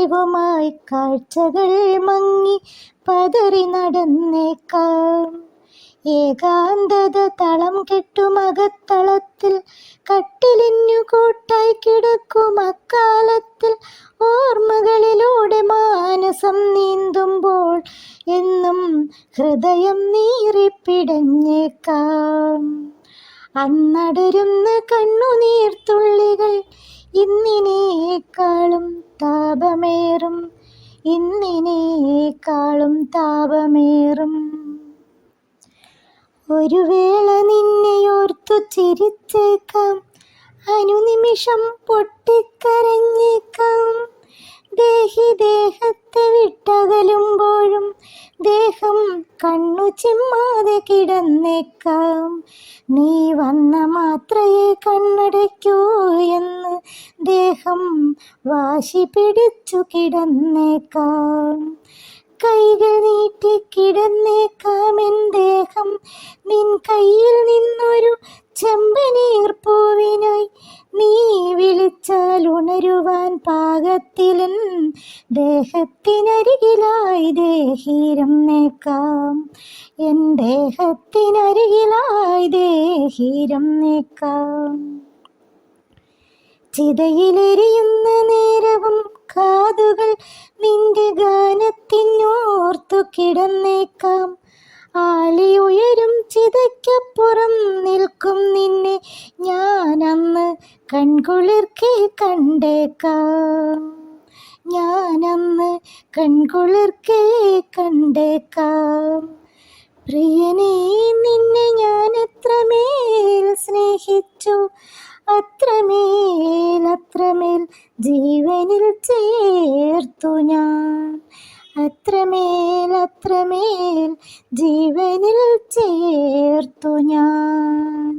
പതിവുമായി കാഴ്ചകൾ മങ്ങി പതറി നടന്നേക്കാം. ഏകാന്തത തളം കെട്ടുമകത്തളത്തിൽ കട്ടിലിനു കൂട്ടായി കിടക്കും അക്കാലത്തിൽ ഓർമ്മകളിലൂടെ മാനസം നീന്തുമ്പോൾ എന്നും ഹൃദയം നീറിപ്പിടഞ്ഞേക്കാം. അന്നടരുന്ന കണ്ണുനീർത്തുള്ളികൾ ഇന്നിനേക്കാളും താപമേറും, ഇന്നിനേക്കാളും താപമേറും. ഒരു വേള നിന്നെയോർത്തു ചിരിച്ചേക്കാം, അനുനിമിഷം പൊട്ടിക്കരഞ്ഞേക്കാം. ദേഹത്തെ വിട്ടകലുമ്പോഴും ദേഹം കണ്ണു ചിമ്മാതെ കിടന്നേക്കാം. നീ വന്ന മാത്രയെ കണ്ണടയ്ക്കൂ എന്ന് ദേഹം വാശി പിടിച്ചു കിടന്നേക്കാം. കൈകൾ നീട്ടി കിടന്നേക്കാം എൻ ദേഹം നിൻ കയ്യിൽ നിന്നൊരു ചെമ്പനീർ പൂവിനായി. നീ വിളിച്ചാൽ ഉണരുവാൻ പാകത്തിലൻ ദേഹത്തിനരികിലായി ദേഹീരം എൻ ദേഹത്തിനരികിലായി ദേഹീരം ചിതയിലെരിയുന്ന നേരവും കാതുകൾ നിന്റെ ഗാനത്തിനോർത്തു കിടന്നേക്കാം. ആളി ഉയരും ചിതയ്ക്കപ്പുറം നിൽക്കും നിന്നെ ഞാൻ അന്ന് കൺകുളിർക്കെ കണ്ടേക്കാം. ഞാനന്ന് കൺകുളിർക്കെ കണ്ടേക്കാം. പ്രിയനേ, നിന്നെ ഞാൻ എത്രമേൽ സ്നേഹിച്ചു, അത്രമേൽ ജീവനിൽ ചേർത്തു ഞാൻ. അത്രമേൽ ജീവനിൽ ചേർത്തു ഞാൻ.